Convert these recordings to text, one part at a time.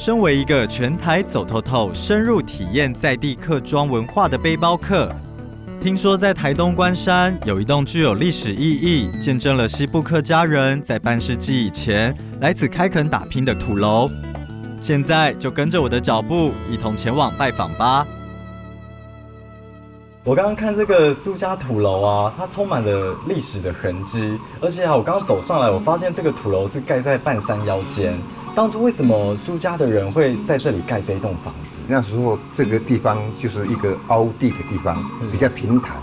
身为一个全台走透透、深入体验在地客庄文化的背包客，听说在台东关山有一栋具有历史意义、见证了西部客家人在半世纪以前来此开垦打拼的土楼。现在就跟着我的脚步，一同前往拜访吧。我刚刚看这个苏家土楼啊，它充满了历史的痕迹，而且我刚刚走上来，我发现这个土楼是盖在半山腰间。当初为什么苏家的人会在这里盖这一栋房子？那时候这个地方就是一个凹地的地方，比较平坦，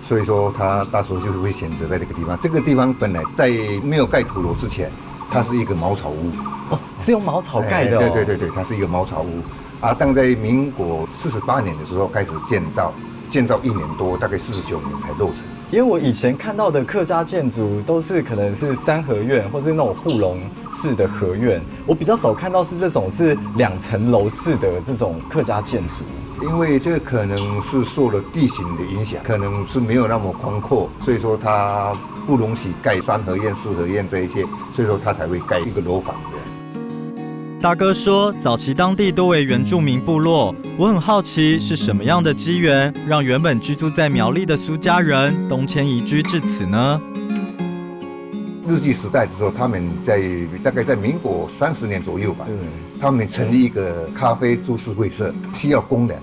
所以说他那时候就是会选择在这个地方。这个地方本来在没有盖土楼之前，它是一个茅草屋。哦，是用茅草盖的哦。对，它是一个茅草屋。啊，当在民国48年的时候开始建造1年多，大概49年才落成。因为我以前看到的客家建筑都是可能是三合院，或是那种护笼式的合院，我比较少看到是这种是2层楼式的这种客家建筑。因为这个可能是受了地形的影响，可能是没有那么宽阔，所以说它不容许盖三合院、4合院这一些，所以说它才会盖一个楼房的。大哥说，早期当地多为原住民部落，我很好奇是什么样的机缘，让原本居住在苗栗的苏家人东迁移居至此呢？日据时代的时候，他们大概在民国30年左右吧，他们成立一个咖啡株式会社，需要工人，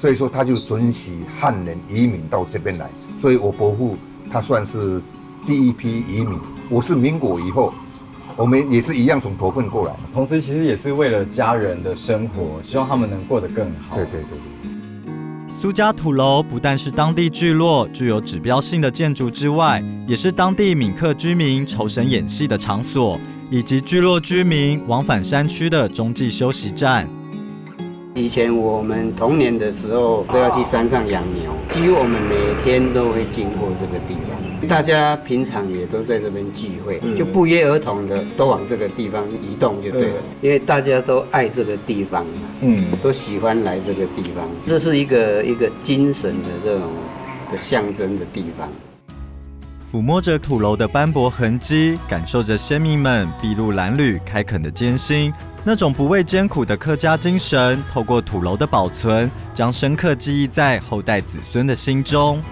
所以说他就准许汉人移民到这边来，所以我伯父他算是第一批移民，我是民国以后。我们也是一样从头份过来，同时其实也是为了家人的生活，希望他们能过得更好。对。苏家土楼不但是当地聚落具有指标性的建筑之外，也是当地闽客居民酬神演戏的场所，以及聚落居民往返山区的中继休息站。以前我们童年的时候都要去山上养牛，几乎我们每天都会经过这个地方，大家平常也都在这边聚会，就不约而同的都往这个地方移动就对了，因为大家都爱这个地方嘛，都喜欢来这个地方，这是一个精神的这种的象征的地方。抚摸着土楼的斑驳痕迹，感受着先民们筚路蓝缕开垦的艰辛，那种不畏艰苦的客家精神，透过土楼的保存，将深刻记忆在后代子孙的心中。